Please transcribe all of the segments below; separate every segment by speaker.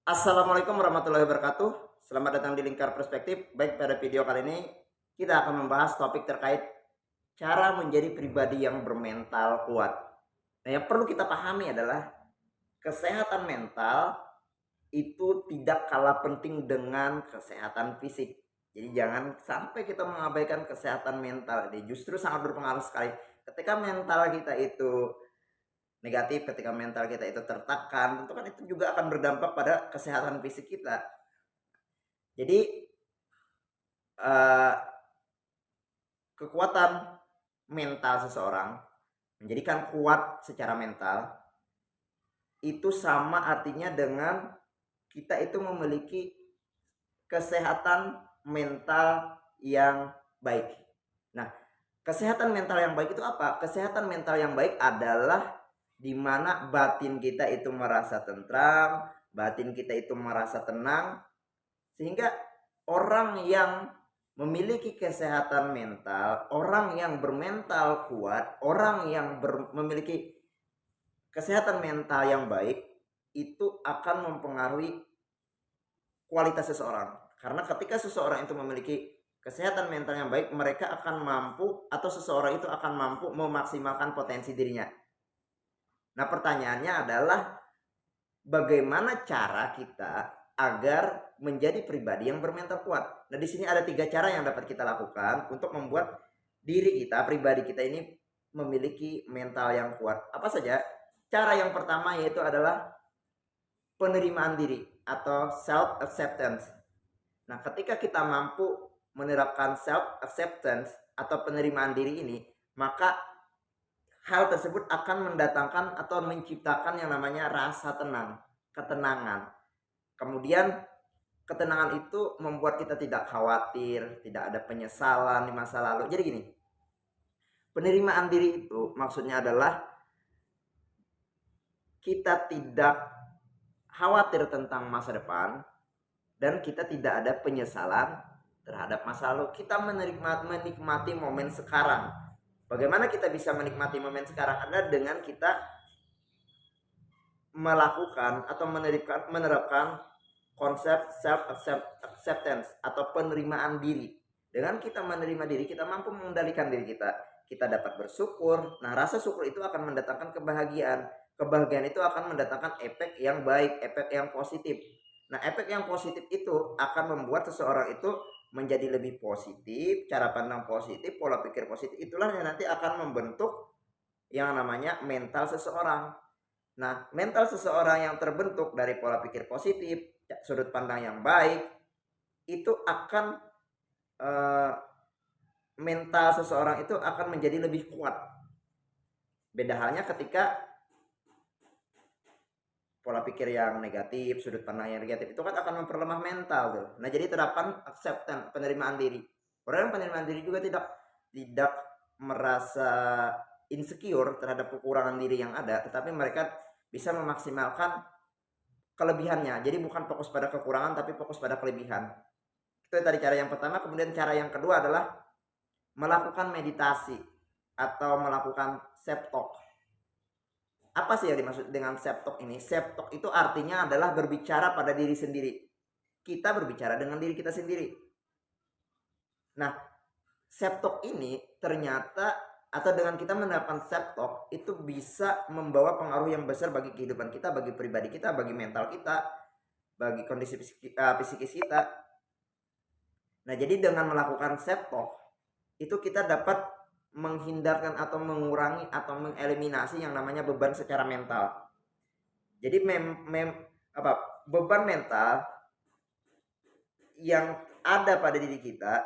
Speaker 1: Assalamualaikum warahmatullahi wabarakatuh. Selamat datang di Lingkar Perspektif. Baik, pada video kali ini kita akan membahas topik terkait cara menjadi pribadi yang bermental kuat. Nah, yang perlu kita pahami adalah kesehatan mental itu tidak kalah penting dengan kesehatan fisik. Jadi jangan sampai kita mengabaikan kesehatan mental. Ini justru sangat berpengaruh sekali. Ketika mental kita itu negatif, ketika mental kita itu tertekan, tentu kan itu juga akan berdampak pada kesehatan fisik kita. Jadi eh, kekuatan mental seseorang menjadikan kuat secara mental itu sama artinya dengan kita itu memiliki kesehatan mental yang baik. Nah, kesehatan mental yang baik itu apa? Kesehatan mental yang baik adalah di mana batin kita itu merasa tentram, batin kita itu merasa tenang, sehingga orang yang memiliki kesehatan mental, orang yang bermental kuat, orang yang memiliki kesehatan mental yang baik itu akan mempengaruhi kualitas seseorang. Karena ketika seseorang itu memiliki kesehatan mental yang baik, mereka akan mampu atau seseorang itu akan mampu memaksimalkan potensi dirinya. Nah, pertanyaannya adalah bagaimana cara kita agar menjadi pribadi yang bermental kuat. Nah, di sini ada 3 cara yang dapat kita lakukan untuk membuat diri kita, pribadi kita ini memiliki mental yang kuat. Apa saja? Cara yang pertama yaitu adalah penerimaan diri atau self acceptance. Nah, ketika kita mampu menerapkan self acceptance atau penerimaan diri ini, maka hal tersebut akan mendatangkan atau menciptakan yang namanya rasa tenang, ketenangan. Kemudian ketenangan itu membuat kita tidak khawatir, tidak ada penyesalan di masa lalu. Jadi gini, penerimaan diri itu maksudnya adalah kita tidak khawatir tentang masa depan dan kita tidak ada penyesalan terhadap masa lalu. Kita menikmati momen sekarang. Bagaimana kita bisa menikmati momen sekarang? Adalah dengan kita melakukan atau menerapkan konsep self acceptance atau penerimaan diri. Dengan kita menerima diri, kita mampu mengendalikan diri kita. Kita dapat bersyukur. Nah, rasa syukur itu akan mendatangkan kebahagiaan. Kebahagiaan itu akan mendatangkan efek yang baik, efek yang positif. Nah, efek yang positif itu akan membuat seseorang itu menjadi lebih positif, cara pandang positif, pola pikir positif. Itulah yang nanti akan membentuk yang namanya mental seseorang. Nah, mental seseorang yang terbentuk dari pola pikir positif, sudut pandang yang baik, itu akan eh, mental seseorang itu akan menjadi lebih kuat. Beda halnya ketika pola pikir yang negatif, sudut pandang yang negatif itu kan akan memperlemah mental tuh. Nah, jadi terapkan acceptance, penerimaan diri. Orang penerimaan diri juga tidak merasa insecure terhadap kekurangan diri yang ada, tetapi mereka bisa memaksimalkan kelebihannya. Jadi bukan fokus pada kekurangan tapi fokus pada kelebihan. Itu tadi cara yang pertama. Kemudian cara yang kedua adalah melakukan meditasi atau melakukan self talk. Apa sih yang dimaksud dengan self talk ini? Self talk itu artinya adalah berbicara pada diri sendiri. Kita berbicara dengan diri kita sendiri. Nah, self talk ini ternyata atau dengan kita menerapkan self talk itu bisa membawa pengaruh yang besar bagi kehidupan kita, bagi pribadi kita, bagi mental kita, bagi kondisi psikis kita. Nah, jadi dengan melakukan self talk itu kita dapat menghindarkan atau mengurangi atau mengeliminasi yang namanya beban secara mental. Jadi beban mental yang ada pada diri kita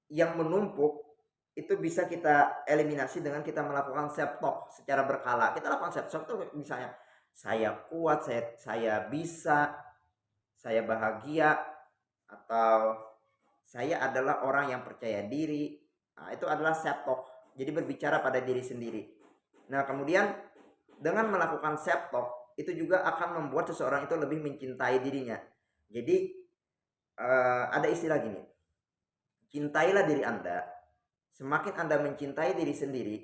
Speaker 1: yang menumpuk itu bisa kita eliminasi dengan kita melakukan self talk secara berkala. Kita lakukan self talk tuh misalnya saya kuat, saya bisa, saya bahagia, atau saya adalah orang yang percaya diri. Nah, itu adalah self talk. Jadi berbicara pada diri sendiri. Nah, kemudian dengan melakukan self talk itu juga akan membuat seseorang itu lebih mencintai dirinya. Jadi ada istilah gini. Cintailah diri Anda. Semakin Anda mencintai diri sendiri,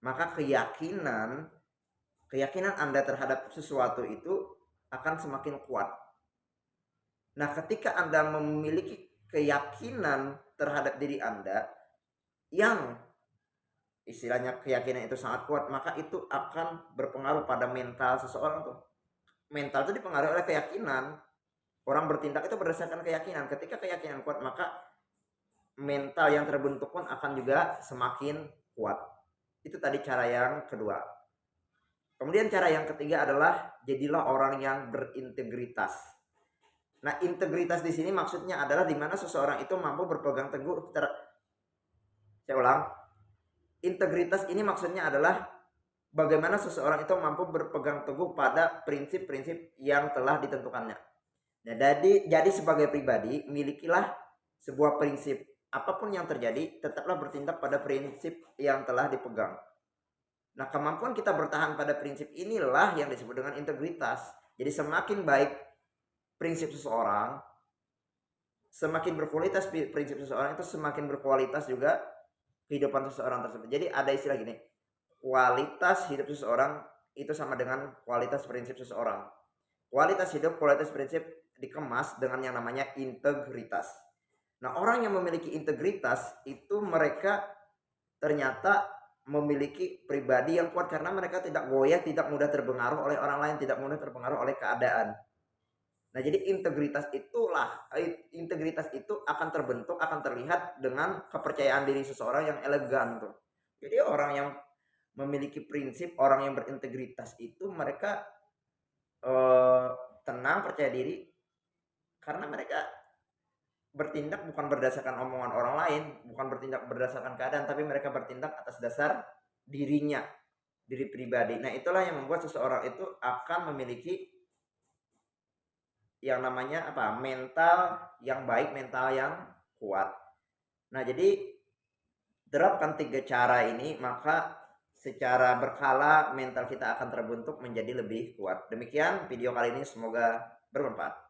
Speaker 1: maka keyakinan Anda terhadap sesuatu itu akan semakin kuat. Nah, ketika Anda memiliki keyakinan terhadap diri Anda yang istilahnya keyakinan itu sangat kuat, maka itu akan berpengaruh pada mental seseorang tuh. Mental itu dipengaruhi oleh keyakinan. Orang bertindak itu berdasarkan keyakinan. Ketika keyakinan kuat, maka mental yang terbentuk pun akan juga semakin kuat. Itu tadi cara yang kedua. Kemudian cara yang ketiga adalah jadilah orang yang berintegritas. Nah, integritas di sini maksudnya adalah di mana seseorang itu mampu berpegang teguh saya ulang. Integritas ini maksudnya adalah bagaimana seseorang itu mampu berpegang teguh pada prinsip-prinsip yang telah ditentukannya. Nah, jadi sebagai pribadi, milikilah sebuah prinsip. Apapun yang terjadi, tetaplah bertindak pada prinsip yang telah dipegang. Nah, kemampuan kita bertahan pada prinsip inilah yang disebut dengan integritas. Jadi semakin baik prinsip seseorang, semakin berkualitas prinsip seseorang, itu semakin berkualitas juga kehidupan seseorang tersebut. Jadi ada istilah gini, kualitas hidup seseorang itu sama dengan kualitas prinsip seseorang. Kualitas hidup, kualitas prinsip dikemas dengan yang namanya integritas. Nah, orang yang memiliki integritas itu mereka ternyata memiliki pribadi yang kuat karena mereka tidak goyah, tidak mudah terpengaruh oleh orang lain, tidak mudah terpengaruh oleh keadaan. Nah, jadi integritas itu akan terbentuk, akan terlihat dengan kepercayaan diri seseorang yang elegan tuh. Jadi orang yang memiliki prinsip, orang yang berintegritas itu mereka tenang, percaya diri karena mereka bertindak bukan berdasarkan omongan orang lain, bukan bertindak berdasarkan keadaan, tapi mereka bertindak atas dasar dirinya, diri pribadi. Nah, itulah yang membuat seseorang itu akan memiliki yang namanya apa? Mental yang baik, mental yang kuat. Nah, jadi terapkan 3 cara ini, maka secara berkala mental kita akan terbentuk menjadi lebih kuat. Demikian video kali ini, semoga bermanfaat.